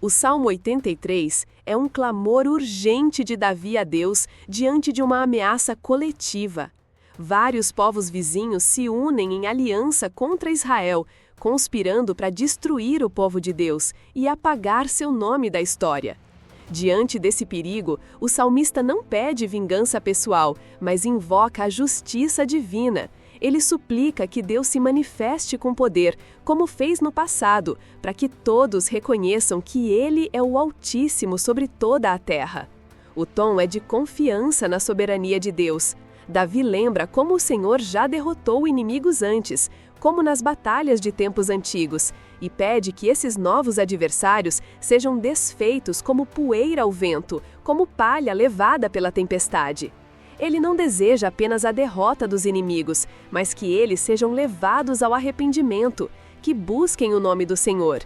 O Salmo 83 é um clamor urgente de Davi a Deus diante de uma ameaça coletiva. Vários povos vizinhos se unem em aliança contra Israel, conspirando para destruir o povo de Deus e apagar seu nome da história. Diante desse perigo, o salmista não pede vingança pessoal, mas invoca a justiça divina. Ele suplica que Deus se manifeste com poder, como fez no passado, para que todos reconheçam que Ele é o Altíssimo sobre toda a terra. O tom é de confiança na soberania de Deus. Davi lembra como o Senhor já derrotou inimigos antes, como nas batalhas de tempos antigos, e pede que esses novos adversários sejam desfeitos como poeira ao vento, como palha levada pela tempestade. Ele não deseja apenas a derrota dos inimigos, mas que eles sejam levados ao arrependimento, que busquem o nome do Senhor.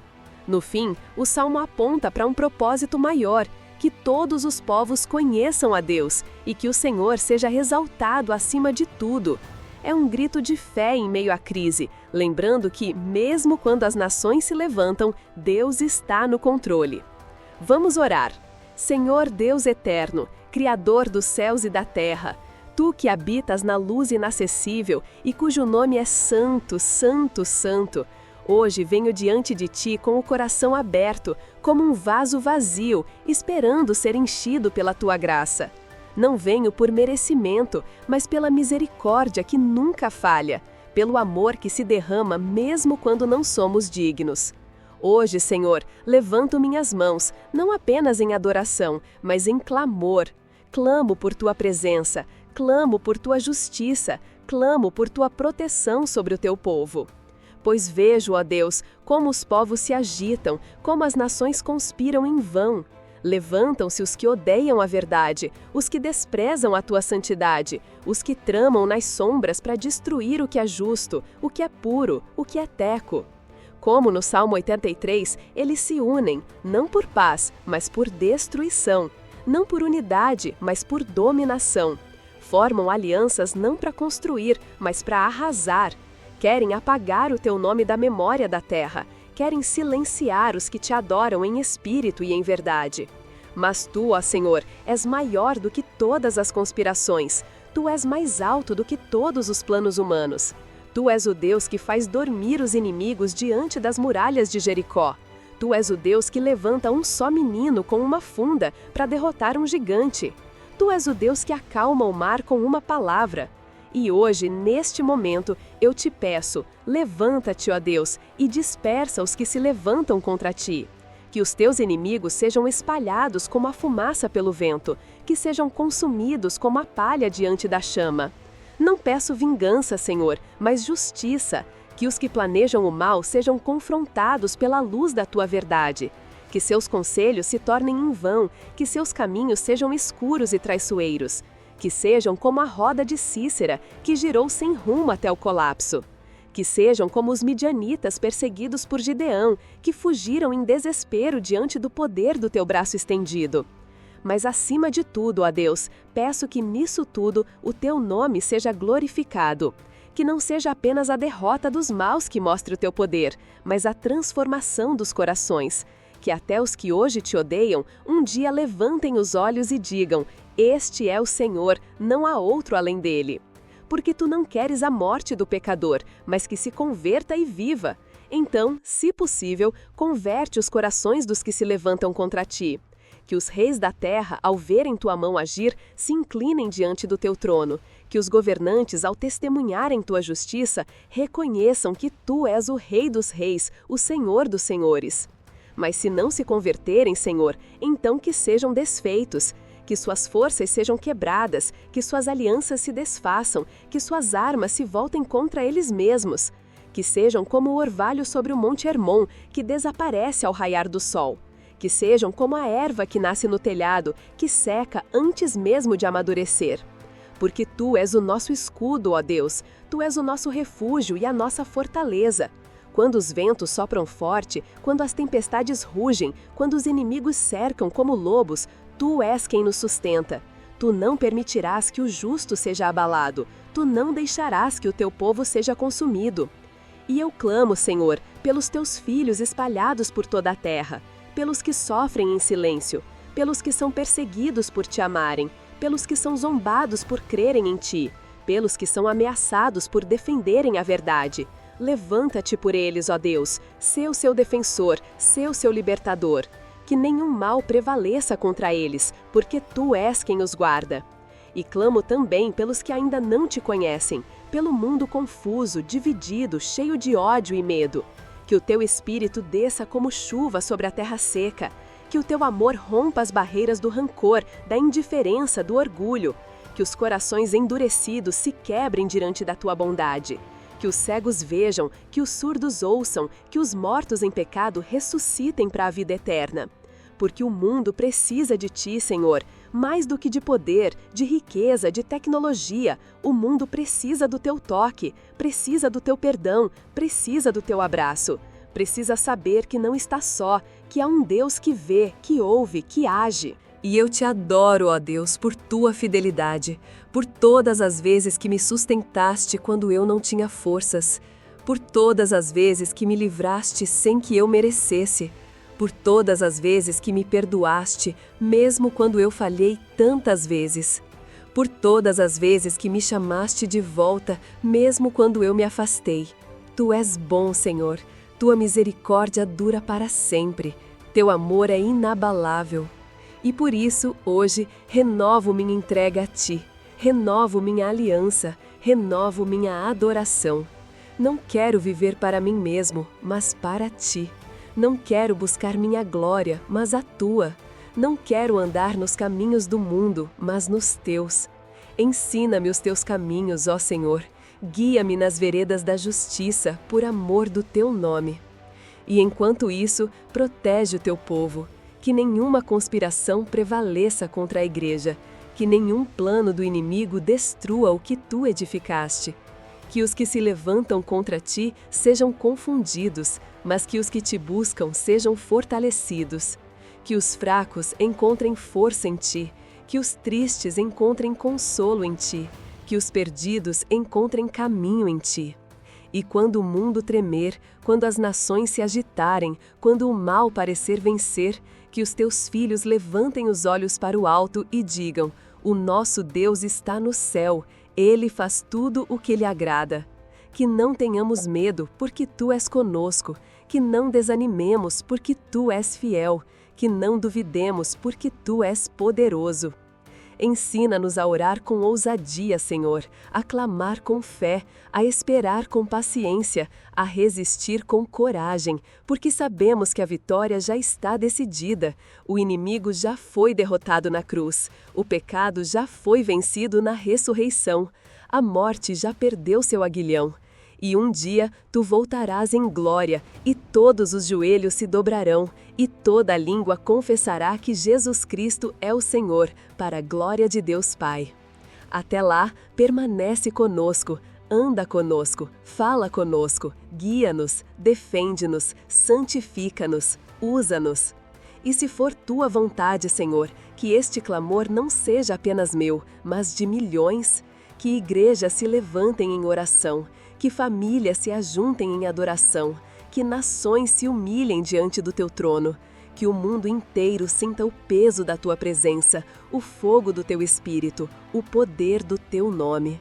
No fim, o Salmo aponta para um propósito maior, que todos os povos conheçam a Deus e que o Senhor seja exaltado acima de tudo. É um grito de fé em meio à crise, lembrando que, mesmo quando as nações se levantam, Deus está no controle. Vamos orar. Senhor Deus eterno, Criador dos céus e da terra, Tu que habitas na luz inacessível e cujo nome é Santo, Santo, Santo, hoje venho diante de Ti com o coração aberto, como um vaso vazio, esperando ser enchido pela Tua graça. Não venho por merecimento, mas pela misericórdia que nunca falha, pelo amor que se derrama mesmo quando não somos dignos. Hoje, Senhor, levanto minhas mãos, não apenas em adoração, mas em clamor. Clamo por Tua presença, clamo por Tua justiça, clamo por Tua proteção sobre o Teu povo. Pois vejo, ó Deus, como os povos se agitam, como as nações conspiram em vão. Levantam-se os que odeiam a verdade, os que desprezam a Tua santidade, os que tramam nas sombras para destruir o que é justo, o que é puro, o que é teco. Como no Salmo 83, eles se unem, não por paz, mas por destruição. Não por unidade, mas por dominação. Formam alianças não para construir, mas para arrasar. Querem apagar o Teu nome da memória da terra. Querem silenciar os que Te adoram em espírito e em verdade. Mas Tu, ó Senhor, és maior do que todas as conspirações. Tu és mais alto do que todos os planos humanos. Tu és o Deus que faz dormir os inimigos diante das muralhas de Jericó. Tu és o Deus que levanta um só menino com uma funda para derrotar um gigante. Tu és o Deus que acalma o mar com uma palavra. E hoje, neste momento, eu te peço, levanta-te, ó Deus, e dispersa os que se levantam contra ti. Que os teus inimigos sejam espalhados como a fumaça pelo vento, que sejam consumidos como a palha diante da chama. Não peço vingança, Senhor, mas justiça. Que os que planejam o mal sejam confrontados pela luz da Tua verdade. Que seus conselhos se tornem em vão, que seus caminhos sejam escuros e traiçoeiros. Que sejam como a roda de Cícera, que girou sem rumo até o colapso. Que sejam como os midianitas perseguidos por Gideão, que fugiram em desespero diante do poder do Teu braço estendido. Mas acima de tudo, ó Deus, peço que nisso tudo o Teu nome seja glorificado. Que não seja apenas a derrota dos maus que mostre o Teu poder, mas a transformação dos corações. Que até os que hoje Te odeiam, um dia levantem os olhos e digam, este é o Senhor, não há outro além dele. Porque Tu não queres a morte do pecador, mas que se converta e viva. Então, se possível, converte os corações dos que se levantam contra Ti. Que os reis da terra, ao verem Tua mão agir, se inclinem diante do Teu trono. Que os governantes, ao testemunharem Tua justiça, reconheçam que Tu és o Rei dos reis, o Senhor dos senhores. Mas se não se converterem, Senhor, então que sejam desfeitos. Que suas forças sejam quebradas, que suas alianças se desfaçam, que suas armas se voltem contra eles mesmos. Que sejam como o orvalho sobre o Monte Hermon, que desaparece ao raiar do sol. Que sejam como a erva que nasce no telhado, que seca antes mesmo de amadurecer. Porque Tu és o nosso escudo, ó Deus, Tu és o nosso refúgio e a nossa fortaleza. Quando os ventos sopram forte, quando as tempestades rugem, quando os inimigos cercam como lobos, Tu és quem nos sustenta. Tu não permitirás que o justo seja abalado, Tu não deixarás que o Teu povo seja consumido. E eu clamo, Senhor, pelos Teus filhos espalhados por toda a terra, pelos que sofrem em silêncio, pelos que são perseguidos por te amarem, pelos que são zombados por crerem em ti, pelos que são ameaçados por defenderem a verdade. Levanta-te por eles, ó Deus, sê o seu defensor, sê o seu libertador. Que nenhum mal prevaleça contra eles, porque tu és quem os guarda. E clamo também pelos que ainda não te conhecem, pelo mundo confuso, dividido, cheio de ódio e medo. Que o teu espírito desça como chuva sobre a terra seca. Que o teu amor rompa as barreiras do rancor, da indiferença, do orgulho. Que os corações endurecidos se quebrem diante da tua bondade. Que os cegos vejam, que os surdos ouçam, que os mortos em pecado ressuscitem para a vida eterna. Porque o mundo precisa de ti, Senhor, mais do que de poder, de riqueza, de tecnologia. O mundo precisa do teu toque, precisa do teu perdão, precisa do teu abraço. Precisa saber que não está só, que há um Deus que vê, que ouve, que age. E eu te adoro, ó Deus, por tua fidelidade, por todas as vezes que me sustentaste quando eu não tinha forças, por todas as vezes que me livraste sem que eu merecesse, por todas as vezes que me perdoaste, mesmo quando eu falhei tantas vezes, por todas as vezes que me chamaste de volta, mesmo quando eu me afastei. Tu és bom, Senhor, tua misericórdia dura para sempre, teu amor é inabalável. E por isso, hoje, renovo minha entrega a ti, renovo minha aliança, renovo minha adoração. Não quero viver para mim mesmo, mas para ti. Não quero buscar minha glória, mas a tua. Não quero andar nos caminhos do mundo, mas nos teus. Ensina-me os teus caminhos, ó Senhor. Guia-me nas veredas da justiça, por amor do teu nome. E enquanto isso, protege o teu povo. Que nenhuma conspiração prevaleça contra a igreja, que nenhum plano do inimigo destrua o que tu edificaste. Que os que se levantam contra ti sejam confundidos, mas que os que te buscam sejam fortalecidos. Que os fracos encontrem força em ti, que os tristes encontrem consolo em ti, que os perdidos encontrem caminho em ti. E quando o mundo tremer, quando as nações se agitarem, quando o mal parecer vencer, que os teus filhos levantem os olhos para o alto e digam: o nosso Deus está no céu, ele faz tudo o que lhe agrada. Que não tenhamos medo, porque tu és conosco, que não desanimemos, porque tu és fiel, que não duvidemos, porque tu és poderoso. Ensina-nos a orar com ousadia, Senhor, a clamar com fé, a esperar com paciência, a resistir com coragem, porque sabemos que a vitória já está decidida, o inimigo já foi derrotado na cruz, o pecado já foi vencido na ressurreição, a morte já perdeu seu aguilhão. E um dia tu voltarás em glória, e todos os joelhos se dobrarão, e toda a língua confessará que Jesus Cristo é o Senhor, para a glória de Deus Pai. Até lá, permanece conosco, anda conosco, fala conosco, guia-nos, defende-nos, santifica-nos, usa-nos. E se for tua vontade, Senhor, que este clamor não seja apenas meu, mas de milhões, que igrejas se levantem em oração, que famílias se ajuntem em adoração, que nações se humilhem diante do teu trono, que o mundo inteiro sinta o peso da tua presença, o fogo do teu espírito, o poder do teu nome.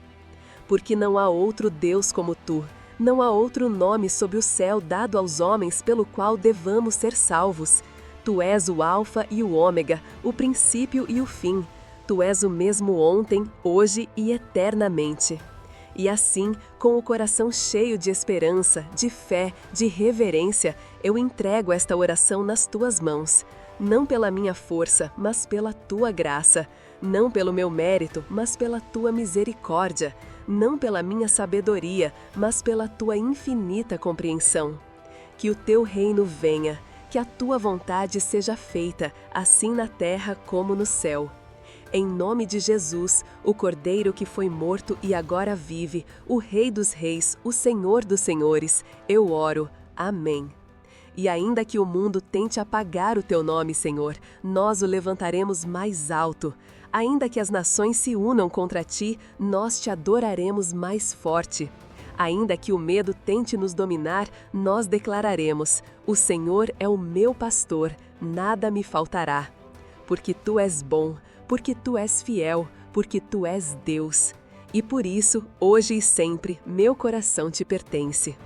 Porque não há outro Deus como tu, não há outro nome sob o céu dado aos homens pelo qual devamos ser salvos. Tu és o Alfa e o Ômega, o princípio e o fim. Tu és o mesmo ontem, hoje e eternamente. E assim, com o coração cheio de esperança, de fé, de reverência, eu entrego esta oração nas tuas mãos. Não pela minha força, mas pela tua graça. Não pelo meu mérito, mas pela tua misericórdia. Não pela minha sabedoria, mas pela tua infinita compreensão. Que o teu reino venha, que a tua vontade seja feita, assim na terra como no céu. Em nome de Jesus, o Cordeiro que foi morto e agora vive, o Rei dos Reis, o Senhor dos Senhores, eu oro. Amém. E ainda que o mundo tente apagar o teu nome, Senhor, nós o levantaremos mais alto. Ainda que as nações se unam contra ti, nós te adoraremos mais forte. Ainda que o medo tente nos dominar, nós declararemos: o Senhor é o meu pastor, nada me faltará. Porque tu és bom, porque tu és fiel, porque tu és Deus. E por isso, hoje e sempre, meu coração te pertence.